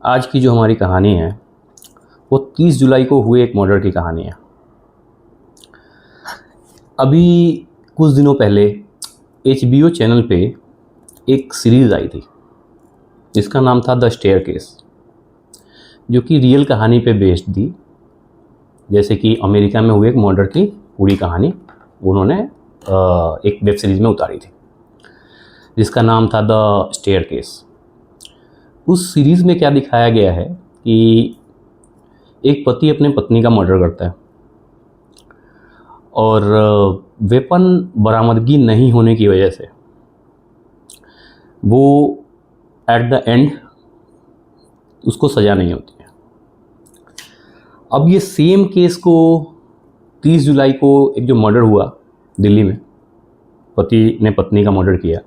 आज की जो हमारी कहानी है वो 30 जुलाई को हुए एक मर्डर की कहानी है। अभी कुछ दिनों पहले HBO चैनल पे एक सीरीज़ आई थी जिसका नाम था द स्टेयरकेस, जो कि रियल कहानी पे बेस्ड थी। जैसे कि अमेरिका में हुए एक मर्डर की पूरी कहानी उन्होंने एक वेब सीरीज़ में उतारी थी जिसका नाम था द स्टेयरकेस। उस सीरीज़ में क्या दिखाया गया है कि एक पति अपने पत्नी का मर्डर करता है और वेपन बरामदगी नहीं होने की वजह से वो एट द एंड उसको सज़ा नहीं होती है। अब ये सेम केस को 30 जुलाई को एक जो मर्डर हुआ दिल्ली में, पति ने पत्नी का मर्डर किया,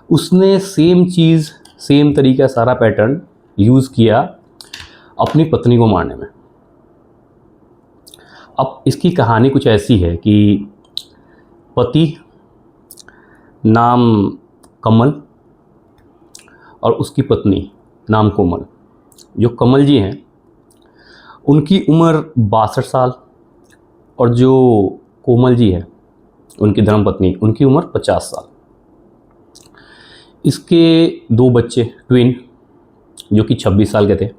उसने सेम चीज़ सेम तरीका सारा पैटर्न यूज़ किया अपनी पत्नी को मारने में। अब इसकी कहानी कुछ ऐसी है कि पति नाम कमल और उसकी पत्नी नाम कोमल। जो कमल जी हैं उनकी उम्र 62 साल और जो कोमल जी है उनकी धर्मपत्नी उनकी उम्र 50 साल। इसके 2 बच्चे ट्विन जो कि 26 साल के थे,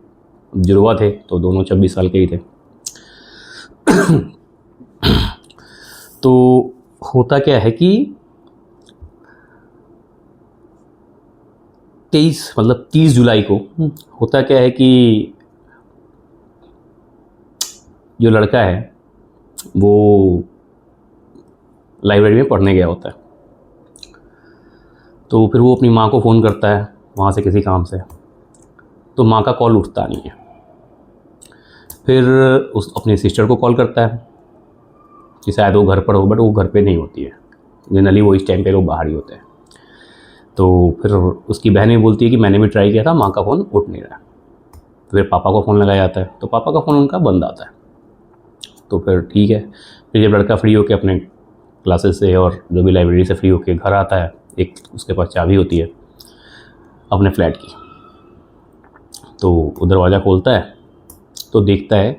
जुड़वा थे तो दोनों 26 साल के ही थे। तो होता क्या है कि 30 जुलाई को होता क्या है कि जो लड़का है वो लाइब्रेरी में पढ़ने गया होता है। तो फिर वो अपनी माँ को फ़ोन करता है वहाँ से किसी काम से, तो माँ का कॉल उठता नहीं है। फिर उस अपनी सिस्टर को कॉल करता है कि शायद वो घर पर हो, बट वो घर पे नहीं होती है। जनरली वो इस टाइम पे लोग बाहर ही होते हैं। तो फिर उसकी बहन भी बोलती है कि मैंने भी ट्राई किया था, माँ का फ़ोन उठ नहीं रहा। फिर पापा को फ़ोन लगाया जाता है तो पापा का फ़ोन उनका बंद आता है। तो फिर ठीक है, फिर जब लड़का फ्री होकर अपने क्लासेस से और जो भी लाइब्रेरी से फ्री होकर घर आता है, एक उसके पास चाबी होती है अपने फ्लैट की। तो वो दरवाज़ा खोलता है तो देखता है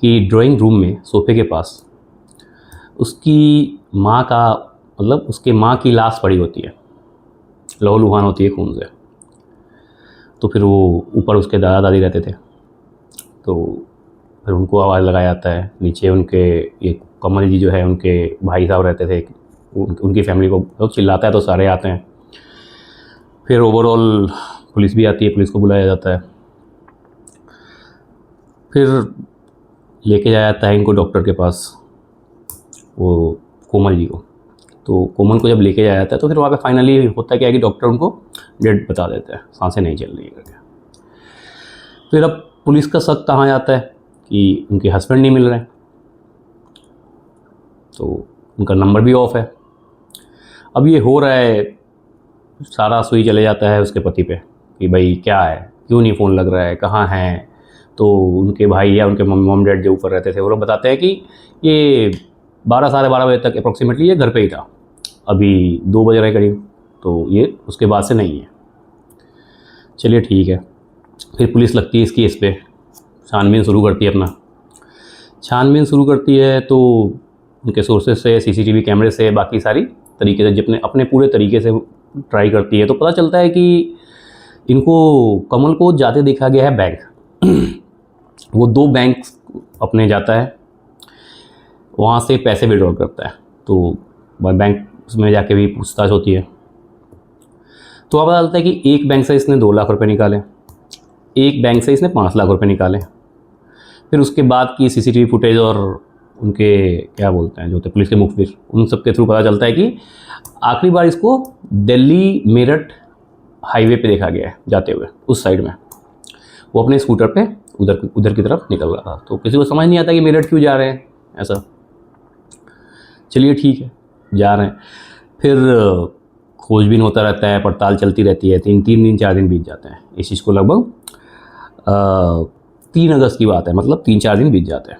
कि ड्राइंग रूम में सोफे के पास उसकी माँ का उसके माँ की लाश पड़ी होती है, लहूलुहान होती है खून से। तो फिर वो ऊपर उसके दादा दादी रहते थे तो फिर उनको आवाज़ लगाया जाता है। नीचे उनके ये कमल जी जो है उनके भाई साहब रहते थे, उनकी फैमिली को बहुत चिल्लाता है तो सारे आते हैं। फिर ओवरऑल पुलिस भी आती है, पुलिस को बुलाया जाता है। फिर लेके जाया जाता है इनको डॉक्टर के पास, वो कोमल जी को। तो कोमल को जब लेके जाया जाता है तो फिर वहाँ पे फाइनली होता क्या है कि डॉक्टर उनको डेड बता देता है, सांसें नहीं चल रही है करके। फिर अब पुलिस का शक कहाँ जाता है कि उनके हस्बैंड नहीं मिल रहे हैं, तो उनका नंबर भी ऑफ है। अब ये हो रहा है, सारा सुई चले जाता है उसके पति पे कि भाई क्या है, क्यों नहीं फ़ोन लग रहा है, कहाँ हैं। तो उनके भाई या उनके मॉम डैड जो ऊपर रहते थे वो लोग बताते हैं कि ये 12 साढ़े 12 बजे तक अप्रॉक्सीमेटली ये घर पे ही था। अभी 2 बज रहे करीब, तो ये उसके बाद से नहीं है। चलिए ठीक है, फिर पुलिस लगती है इस केस पे, छानबीन शुरू करती है। छानबीन शुरू करती है तो उनके सोर्सेज से, CCTV कैमरे से, बाकी सारी तरीके से जितने अपने पूरे तरीके से ट्राई करती है। तो पता चलता है कि इनको कमल को जाते देखा गया है बैंक। वो 2 बैंक अपने जाता है, वहाँ से पैसे विड्रॉ करता है। तो बैंक में जाके भी पूछताछ होती है तो अब पता चलता है कि एक बैंक से इसने 2 लाख रुपए निकाले, एक बैंक से इसने 5 लाख रुपए निकाले। फिर उसके बाद की CCTV फुटेज और उनके क्या बोलते हैं जो थे पुलिस के मुखबिर, उन सब के थ्रू पता चलता है कि आखिरी बार इसको दिल्ली मेरठ हाईवे पे देखा गया है जाते हुए उस साइड में। वो अपने स्कूटर पे उधर की तरफ निकल रहा था। तो किसी को समझ नहीं आता कि मेरठ क्यों जा रहे हैं ऐसा। चलिए ठीक है, जा रहे हैं। फिर खोजबीन होता रहता है, पड़ताल चलती रहती है। 3 दिन 4 दिन बीत जाते हैं इस चीज़ को। लगभग 3 अगस्त की बात है, मतलब 3-4 दिन बीत जाते हैं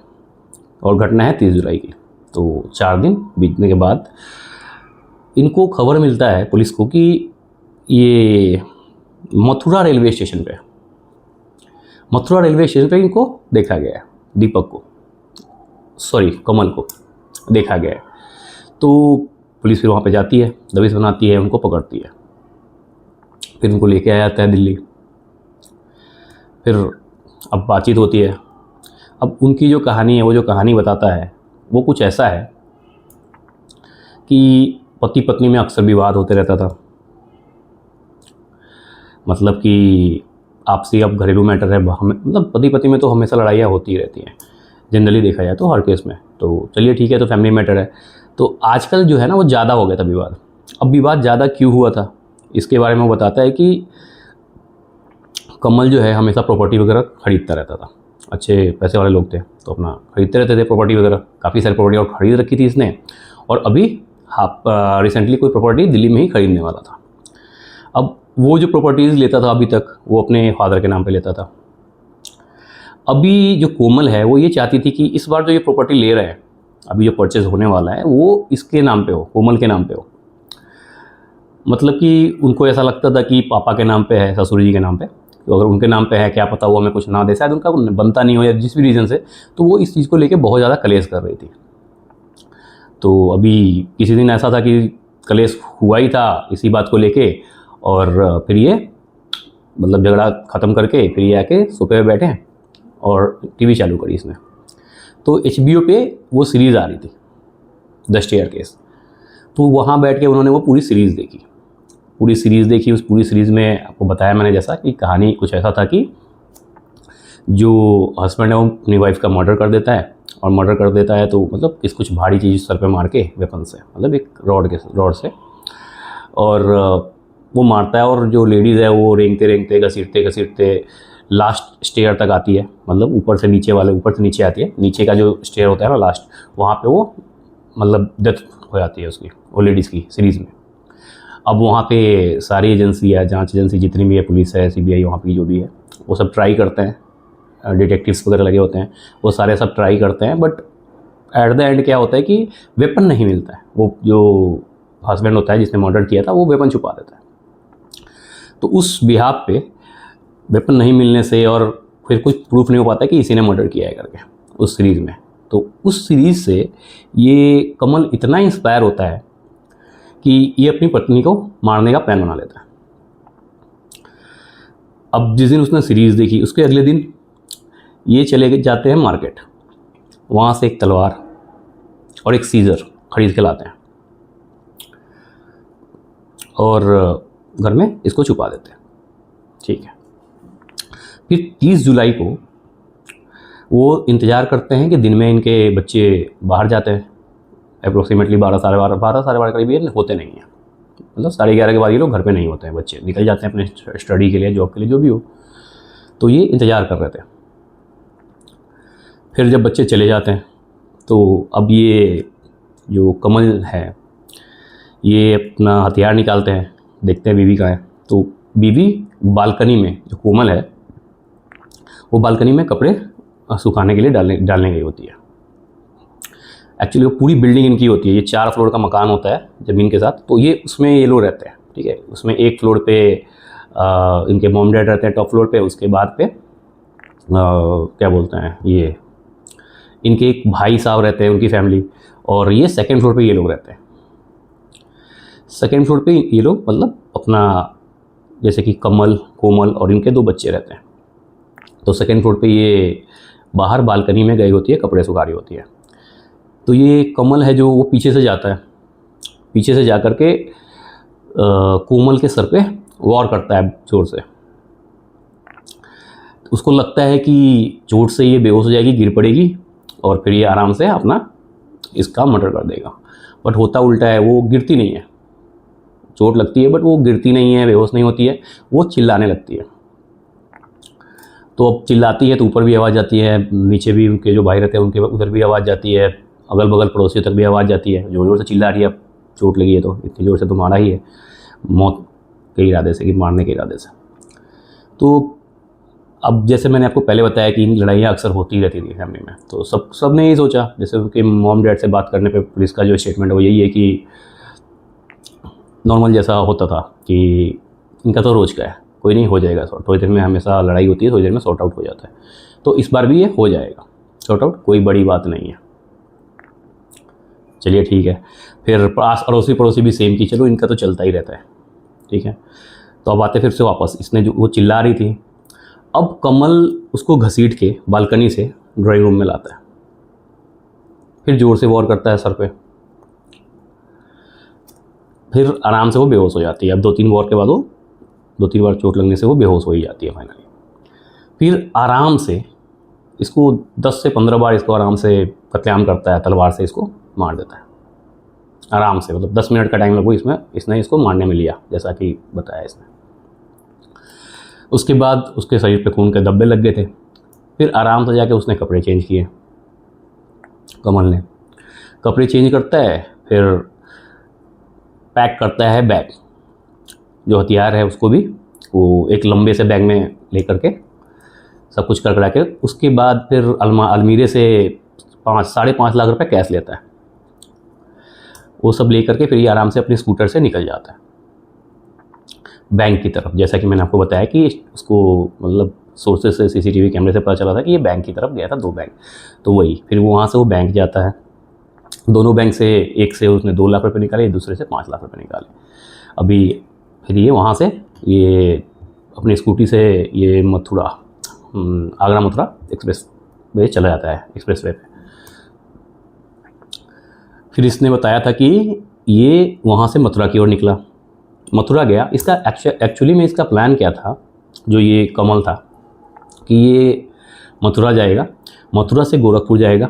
और घटना है 30 जुलाई की। तो 4 दिन बीतने के बाद इनको खबर मिलता है पुलिस को कि ये मथुरा रेलवे स्टेशन पे मथुरा रेलवे स्टेशन पर इनको देखा गया है, दीपक को, सॉरी कमल को देखा गया है। तो पुलिस फिर वहाँ पे जाती है, दबिश बनाती है, उनको पकड़ती है, फिर उनको लेके आया जाता है दिल्ली। फिर अब बातचीत होती है। अब उनकी जो कहानी है, वो जो कहानी बताता है वो कुछ ऐसा है कि पति पत्नी में अक्सर विवाद होते रहता था। मतलब कि आपसी अब घरेलू मैटर है, मतलब पति पत्नी में तो हमेशा लड़ाइयाँ होती ही रहती हैं जनरली देखा जाए तो हर केस में। तो चलिए ठीक है, तो फैमिली मैटर है। तो आजकल जो है ना वो ज़्यादा हो गया था विवाद। अब विवाद ज़्यादा क्यों हुआ था इसके बारे में वो बताता है कि कमल जो है हमेशा प्रॉपर्टी वगैरह खरीदता रहता था, अच्छे पैसे वाले लोग थे तो अपना खरीदते रहते थे प्रॉपर्टी वगैरह, काफ़ी सारी प्रॉपर्टी और ख़रीद रखी थी इसने। और अभी रिसेंटली कोई प्रॉपर्टी दिल्ली में ही खरीदने वाला था। अब वो जो प्रॉपर्टीज़ लेता था अभी तक वो अपने फादर के नाम पे लेता था। अभी जो कोमल है वो ये चाहती थी कि इस बार जो ये प्रॉपर्टी ले रहे हैं, अभी जो परचेज़ होने वाला है वो इसके नाम पे हो, कोमल के नाम पे हो। मतलब कि उनको ऐसा लगता था कि पापा के नाम पे है, ससुर जी के नाम पे, तो अगर उनके नाम पे है क्या पता वो हमें कुछ ना दे, शायद उनका बनता नहीं हो या जिस भी रीज़न से, तो वो इस चीज़ को लेके बहुत ज़्यादा कलेश कर रही थी। तो अभी किसी दिन ऐसा था कि कलेश हुआ ही था इसी बात को लेके, और फिर ये मतलब झगड़ा ख़त्म करके फिर ये आके सोफे पे बैठे और टीवी चालू करी इसने। तो HBO पे वो सीरीज़ आ रही थी द स्टेयरकेस, तो वहाँ बैठ के उन्होंने वो पूरी सीरीज़ देखी। उस पूरी सीरीज़ में आपको बताया मैंने जैसा कि कहानी कुछ ऐसा था कि जो हस्बैंड है वो अपनी वाइफ का मर्डर कर देता है, और मर्डर कर देता है तो मतलब कुछ भारी चीज़ सर पे मार के वेपन से, मतलब एक रॉड से, और वो मारता है। और जो लेडीज़ है वो रेंगते घसीटते लास्ट स्टेयर तक आती है, मतलब ऊपर से नीचे आती है। नीचे का जो स्टेयर होता है ना लास्ट, वहाँ पे वो मतलब डेथ हो जाती है उसकी, वो लेडीज़ की सीरीज़ में। अब वहाँ पे सारी एजेंसी है, जांच एजेंसी जितनी भी है, पुलिस है, CBI वहाँ की जो भी है, वो सब ट्राई करते हैं, डिटेक्टिव्स वगैरह लगे होते हैं, वो सारे सब ट्राई करते हैं। बट एट द एंड क्या होता है कि वेपन नहीं मिलता है। वो जो हस्बैंड होता है जिसने मर्डर किया था वो वेपन छुपा देता है। तो उस बिहाफ पे वेपन नहीं मिलने से और फिर कुछ प्रूफ नहीं हो पाता कि इसी ने मर्डर किया है करके उस सीरीज़ में। तो उस सीरीज़ से ये कमल इतना इंस्पायर होता है कि ये अपनी पत्नी को मारने का प्लान बना लेता है। अब जिस दिन उसने सीरीज़ देखी उसके अगले दिन ये चले जाते हैं मार्केट, वहाँ से एक तलवार और एक सीजर खरीद के लाते हैं और घर में इसको छुपा देते हैं। ठीक है, फिर 30 जुलाई को वो इंतज़ार करते हैं कि दिन में इनके बच्चे बाहर जाते हैं, अप्रोक्सीमेटली 12 साढ़े 12 करीब ये होते नहीं हैं, मतलब 11:30 के बाद ये लोग घर पे नहीं होते हैं, बच्चे निकल जाते हैं अपने स्टडी के लिए, जॉब के लिए, जो भी हो। तो ये इंतज़ार कर रहे थे। फिर जब बच्चे चले जाते हैं तो अब ये जो कमल है ये अपना हथियार निकालते हैं, देखते हैं बीवी कहाँ है। तो बीवी बालकनी में, जो कोमल है वो बालकनी में कपड़े सुखाने के लिए डालने गई होती है। एक्चुअली वो पूरी बिल्डिंग इनकी होती है, ये 4 फ्लोर का मकान होता है ज़मीन के साथ, तो ये उसमें ये लोग रहते हैं। ठीक है, उसमें एक फ्लोर पे इनके मॉम डैड रहते हैं, टॉप फ्लोर पे, उसके बाद पे क्या बोलते हैं ये इनके एक भाई साहब रहते हैं, उनकी फैमिली, और ये सेकंड फ्लोर पे ये लोग रहते हैं। सेकंड फ्लोर पे ये लोग मतलब अपना जैसे कि कमल, कोमल और इनके 2 बच्चे रहते हैं। तो सेकंड फ्लोर पे ये बाहर बालकनी में गई होती है, कपड़े सुखा रही होती है। तो ये कमल है जो वो पीछे से जाता है, पीछे से जा कर के कोमल के सर पे वार करता है जोर से। उसको लगता है कि चोट से ये बेहोश हो जाएगी, गिर पड़ेगी और फिर ये आराम से अपना इसका मर्डर कर देगा। बट होता उल्टा है, वो गिरती नहीं है, चोट लगती है बट वो गिरती नहीं है, बेहोश नहीं होती है, वो चिल्लाने लगती है। तो अब चिल्लाती है तो ऊपर भी आवाज़ जाती है, नीचे भी उनके जो भाई रहते हैं उनके उधर भी आवाज़ जाती है, अगल बगल पड़ोसियों तक भी आवाज़ जाती है, ज़ोर ज़ोर से चिल्ला रही है। अब चोट लगी है तो इतनी ज़ोर से तो मारा ही है, मौत के इरादे से, कि मारने के इरादे से। तो अब जैसे मैंने आपको पहले बताया कि इन लड़ाइयाँ अक्सर होती रहती थी फैमिली में, तो सब ने यही सोचा, जैसे उनके मॉम डैड से बात करने पे पुलिस का जो स्टेटमेंट है वो यही है कि नॉर्मल जैसा होता था कि इनका तो रोज़ का है, कोई नहीं, हो जाएगा सॉर्ट, थोड़ी देर में हमेशा लड़ाई होती है, थोड़ी देर में सॉर्ट आउट हो जाता है। तो इस बार भी ये हो जाएगा सॉर्ट आउट, कोई बड़ी बात नहीं है। चलिए ठीक है। फिर पास अड़ोसी पड़ोसी भी सेम की, चलो इनका तो चलता ही रहता है, ठीक है। तो अब आते फिर से वापस, इसने जो वो चिल्ला रही थी, अब कमल उसको घसीट के बालकनी से ड्राइंग रूम में लाता है, फिर ज़ोर से वॉर करता है सर पे, फिर आराम से वो बेहोश हो जाती है। अब 2-3 वॉर के बाद वो 2-3 बार चोट लगने से वो बेहोश हो ही जाती है फाइनली। फिर आराम से इसको 10 से 15 बार इसको आराम से कत्लेआम करता है, तलवार से इसको मार देता है आराम से, मतलब 10 मिनट का टाइम लगो इसमें, इसने इसको मारने में लिया जैसा कि बताया इसने। उसके बाद उसके शरीर पे खून के धब्बे लग गए थे। फिर आराम से जाके उसने कपड़े चेंज किए, कमल ने कपड़े चेंज करता है, फिर पैक करता है बैग, जो हथियार है उसको भी वो एक लंबे से बैग में लेकर के सब कुछ कर करा के, उसके बाद फिर अलमीरे से 5-5.5 लाख रुपए कैश लेता है। वो सब लेकर के फिर ये आराम से अपने स्कूटर से निकल जाता है बैंक की तरफ। जैसा कि मैंने आपको बताया कि उसको मतलब सोर्सेस से सीसीटीवी कैमरे से पता चला था कि ये बैंक की तरफ गया था, 2 बैंक। तो वही फिर वो वहाँ से वो बैंक जाता है, दोनों बैंक से, एक से उसने 2 लाख रुपए निकाले, दूसरे से 5 लाख रुपए निकाले। अभी फिर ये वहाँ से ये अपनी स्कूटी से ये मथुरा, आगरा मथुरा एक्सप्रेस वे चला जाता है, एक्सप्रेस वे पे। फिर इसने बताया था कि ये वहाँ से मथुरा की ओर निकला, मथुरा गया। इसका एक्चुअली में इसका प्लान क्या था, जो ये कमल था, कि ये मथुरा जाएगा, मथुरा से गोरखपुर जाएगा,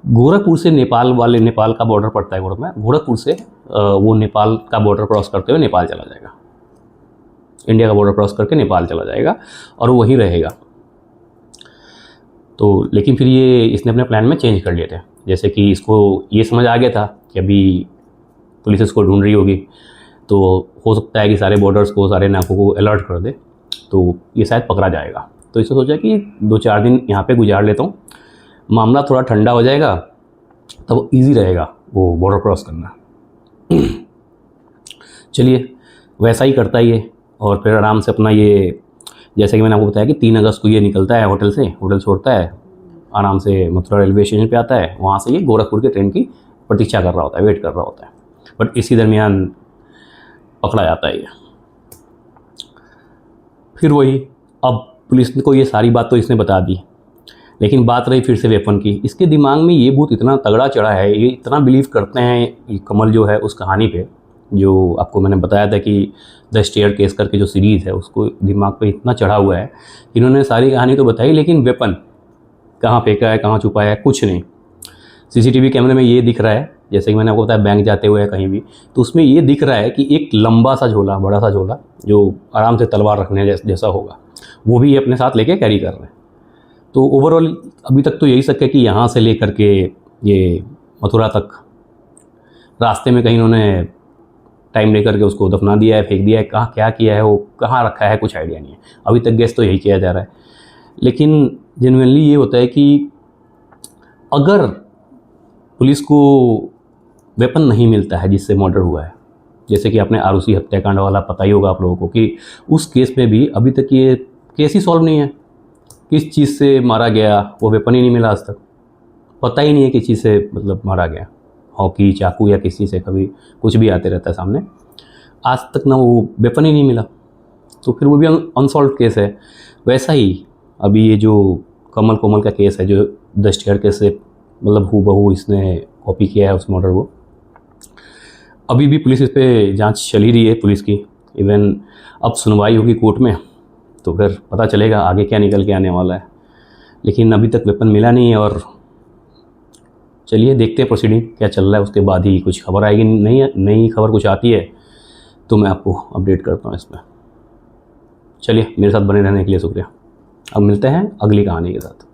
गोरखपुर से नेपाल का बॉर्डर पड़ता है गोरखपुर से वो नेपाल का बॉर्डर क्रॉस करते हुए नेपाल चला जाएगा, इंडिया का बॉर्डर क्रॉस करके नेपाल चला जाएगा और वहीं रहेगा। तो लेकिन फिर ये इसने अपने प्लान में चेंज कर लिए थे, जैसे कि इसको ये समझ आ गया था कि अभी पुलिस इसको ढूंढ रही होगी, तो हो सकता है कि सारे बॉर्डर्स को, सारे नाकों को अलर्ट कर दे, तो ये शायद पकड़ा जाएगा। तो इसने सोचा कि 2-4 दिन यहाँ पे गुजार लेता हूँ, मामला थोड़ा ठंडा हो जाएगा, तब इजी रहेगा वो बॉर्डर क्रॉस करना। चलिए वैसा ही करता ही है, और फिर आराम से अपना ये, जैसे कि मैंने आपको बताया कि 3 अगस्त को ये निकलता है होटल छोड़ता है, आराम से मथुरा रेलवे स्टेशन पे आता है, वहाँ से ये गोरखपुर के ट्रेन की प्रतीक्षा कर रहा होता है, वेट कर रहा होता है। बट इसी दरमियान पकड़ा जाता है ये। फिर वही, अब पुलिस को ये सारी बात तो इसने बता दी, लेकिन बात रही फिर से वेपन की। इसके दिमाग में ये भूत इतना तगड़ा चढ़ा है, ये इतना बिलीव करते हैं ये कमल जो है उस कहानी पे, जो आपको मैंने बताया था कि द स्टेयरकेस करके जो सीरीज़ है, उसको दिमाग पे इतना चढ़ा हुआ है। इन्होंने सारी कहानी तो बताई, लेकिन वेपन कहाँ फेंका है, कहाँ छुपाया है, कुछ नहीं। सीसीटीवी कैमरे में ये दिख रहा है, जैसे कि मैंने आपको बताया बैंक जाते हुए कहीं भी, तो उसमें ये दिख रहा है कि एक लंबा सा झोला, बड़ा सा झोला, जो आराम से तलवार रखने जैसा होगा, वो भी ये अपने साथ लेके कैरी कर रहे हैं। तो ओवरऑल अभी तक तो यही शक है कि यहाँ से लेकर के ये मथुरा तक रास्ते में कहीं इन्होंने टाइम लेकर के उसको दफना दिया है, फेंक दिया है, कहाँ क्या किया है, वो कहाँ रखा है, कुछ आइडिया नहीं है अभी तक। गेस तो यही किया जा रहा है, लेकिन जेन्युइनली ये होता है कि अगर पुलिस को वेपन नहीं मिलता है जिससे मर्डर हुआ है, जैसे कि आपने आरुषि हत्याकांड वाला पता ही होगा आप लोगों को, कि उस केस में भी अभी तक ये केस ही सॉल्व नहीं है, किस चीज़ से मारा गया, वो वेपन ही नहीं मिला आज तक, पता ही नहीं है किस चीज़ से मतलब मारा गया, हॉकी, चाकू या किसी से, कभी कुछ भी आते रहता है सामने, आज तक ना वो वेपन ही नहीं मिला। तो फिर वो भी अनसॉल्व केस है। वैसा ही अभी ये जो कमल कोमल का केस है, जो द स्टेयरकेस से मतलब हूबहू इसने कॉपी किया है उस मर्डर को, अभी भी पुलिस इस पर जांच चल ही रही है पुलिस की। इवन अब सुनवाई होगी कोर्ट में, तो फिर पता चलेगा आगे क्या निकल के आने वाला है, लेकिन अभी तक वेपन मिला नहीं है। और चलिए देखते हैं प्रोसीडिंग क्या चल रहा है, उसके बाद ही कुछ खबर आएगी। नई खबर कुछ आती है तो मैं आपको अपडेट करता हूँ इसमें। चलिए मेरे साथ बने रहने के लिए शुक्रिया। अब मिलते हैं अगली कहानी के साथ।